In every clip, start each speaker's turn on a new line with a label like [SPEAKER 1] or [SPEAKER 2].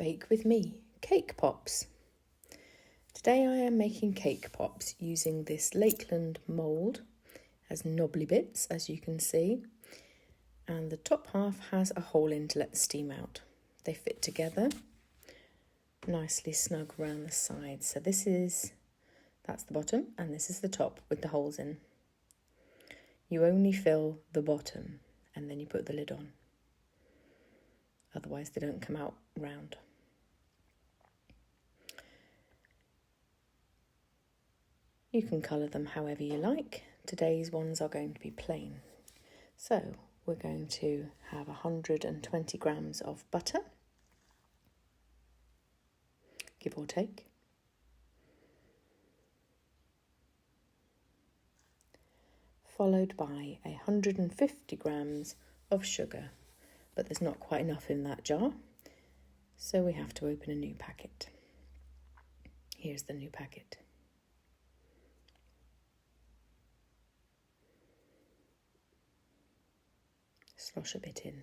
[SPEAKER 1] Bake with me, cake pops. Today I am making cake pops using this Lakeland mould. It has knobbly bits, as you can see, and the top half has a hole in to let the steam out. They fit together nicely snug around the sides. So that's the bottom and this is the top with the holes in. You only fill the bottom and then you put the lid on. Otherwise they don't come out round. You can colour them however you like. Today's ones are going to be plain. So we're going to have 120 grams of butter, give or take. Followed by 150 grams of sugar, but there's not quite enough in that jar, so we have to open a new packet. Here's the new packet. Slosh a bit in.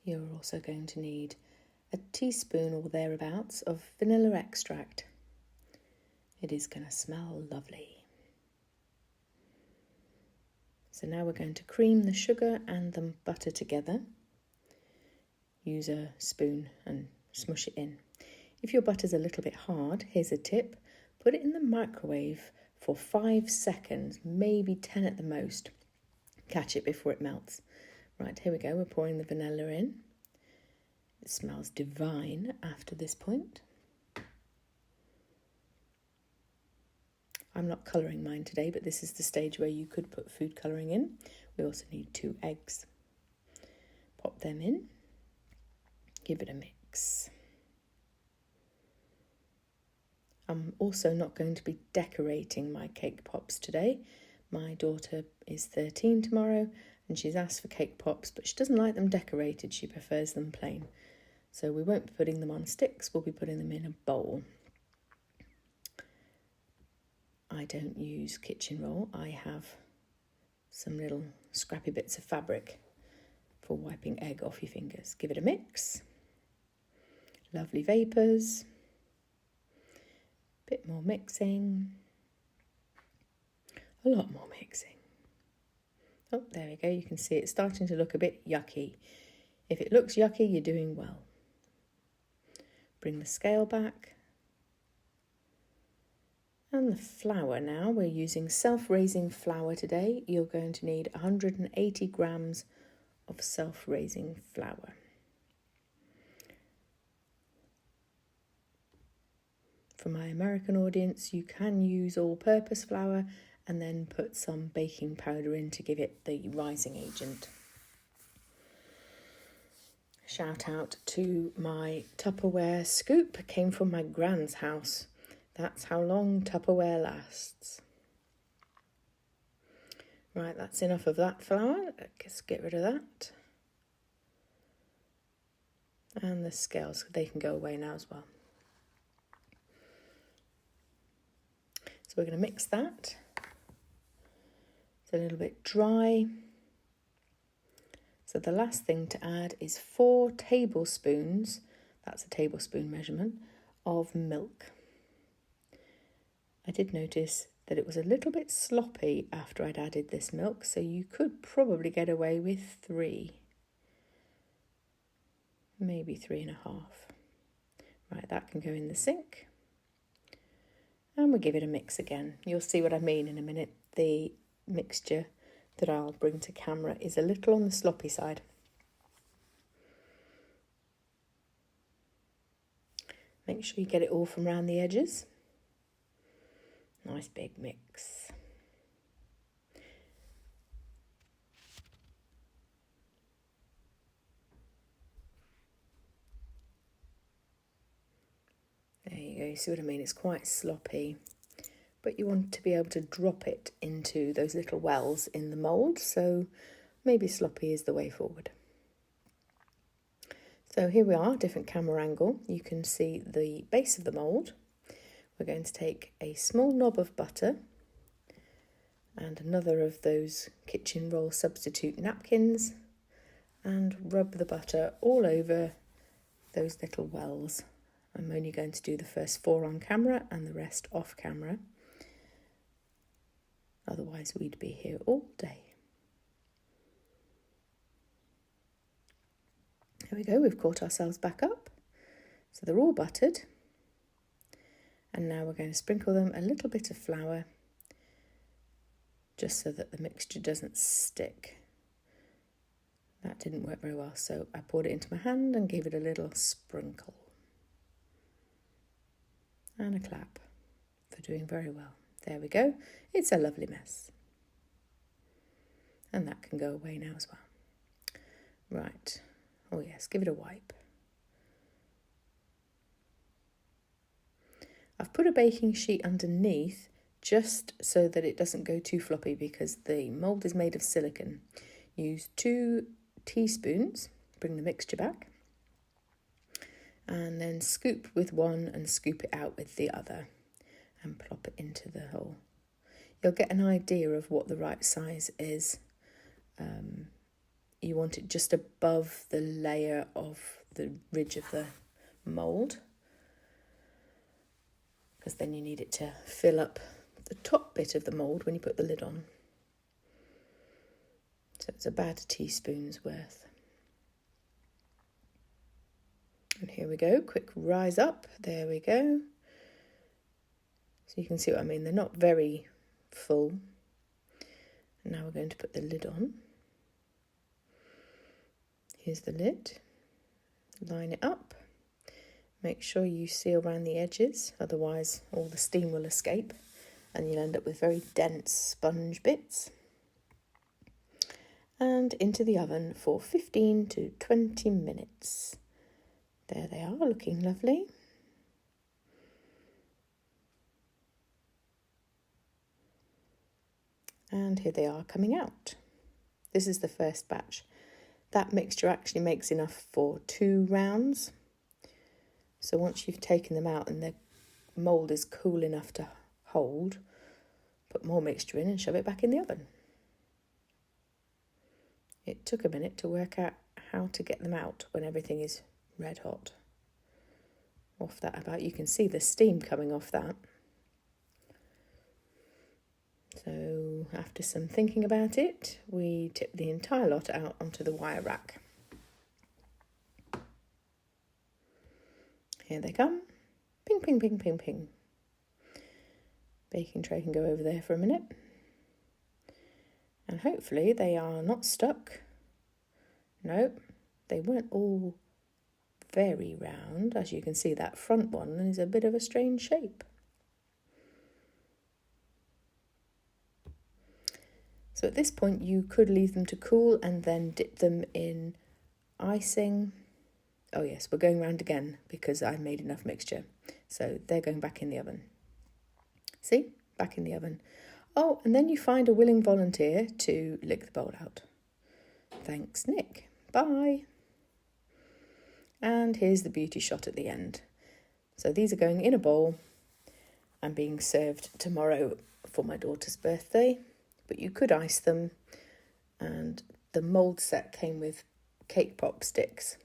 [SPEAKER 1] You're also going to need a teaspoon or thereabouts of vanilla extract. It is going to smell lovely. So now we're going to cream the sugar and the butter together. Use a spoon and smush it in. If your butter's a little bit hard, here's a tip. Put it in the microwave for 5 seconds, maybe 10 at the most. Catch it before it melts. Right, here we go, we're pouring the vanilla in. It smells divine after this point. I'm not colouring mine today, but this is the stage where you could put food colouring in. We also need 2 eggs. Pop them in. Give it a mix. I'm also not going to be decorating my cake pops today. My daughter is 13 tomorrow and she's asked for cake pops, but she doesn't like them decorated. She prefers them plain. So we won't be putting them on sticks, we'll be putting them in a bowl. I don't use kitchen roll. I have some little scrappy bits of fabric for wiping egg off your fingers. Give it a mix. Lovely vapours. Bit more mixing, a lot more mixing. Oh, there we go, you can see it's starting to look a bit yucky. If it looks yucky, you're doing well. Bring the scale back. And the flour now, we're using self-raising flour today. You're going to need 180 grams of self-raising flour. For my American audience, you can use all-purpose flour and then put some baking powder in to give it the rising agent. Shout out to my Tupperware scoop. It came from my grand's house. That's how long Tupperware lasts. Right, that's enough of that flour. Let's get rid of that. And the scales, they can go away now as well. So we're going to mix that. It's a little bit dry. So the last thing to add is 4 tablespoons, that's a tablespoon measurement, of milk. I did notice that it was a little bit sloppy after I'd added this milk, so you could probably get away with 3. Maybe 3.5. Right, that can go in the sink. And we'll give it a mix again. You'll see what I mean in a minute. The mixture that I'll bring to camera is a little on the sloppy side. Make sure you get it all from around the edges. Nice big mix. There you go, you see what I mean? It's quite sloppy, but you want to be able to drop it into those little wells in the mould, so maybe sloppy is the way forward. So here we are, different camera angle. You can see the base of the mould. We're going to take a small knob of butter, and another of those kitchen roll substitute napkins, and rub the butter all over those little wells. I'm only going to do the first 4 on camera and the rest off camera. Otherwise we'd be here all day. There we go, we've caught ourselves back up. So they're all buttered. And now we're going to sprinkle them a little bit of flour, just so that the mixture doesn't stick. That didn't work very well, so I poured it into my hand and gave it a little sprinkle. And a clap for doing very well. There we go. It's a lovely mess. And that can go away now as well. Right. Oh yes, give it a wipe. I've put a baking sheet underneath just so that it doesn't go too floppy, because the mould is made of silicone. Use 2 teaspoons, bring the mixture back, and then scoop with one and scoop it out with the other and plop it into the hole. You'll get an idea of what the right size is. You want it just above the layer of the ridge of the mould, because then you need it to fill up the top bit of the mould when you put the lid on. So it's about a teaspoon's worth. And here we go, quick rise up, there we go. So you can see what I mean, they're not very full. And now we're going to put the lid on. Here's the lid, line it up. Make sure you seal around the edges, otherwise all the steam will escape and you'll end up with very dense sponge bits. And into the oven for 15 to 20 minutes. There they are, looking lovely. And here they are coming out. This is the first batch. That mixture actually makes enough for 2 rounds. So once you've taken them out and the mould is cool enough to hold, put more mixture in and shove it back in the oven. It took a minute to work out how to get them out when everything is red hot. Off that about, you can see the steam coming off that. So after some thinking about it, we tipped the entire lot out onto the wire rack. Here they come. Ping, ping, ping, ping, ping. Baking tray can go over there for a minute. And hopefully they are not stuck. No, they weren't all very round. As you can see, that front one is a bit of a strange shape. So at this point you could leave them to cool and then dip them in icing. Oh yes, we're going round again because I made enough mixture. So they're going back in the oven. See? Back in the oven. Oh, and then you find a willing volunteer to lick the bowl out. Thanks, Nick. Bye. And here's the beauty shot at the end. So these are going in a bowl and being served tomorrow for my daughter's birthday. But you could ice them, and the mould set came with cake pop sticks.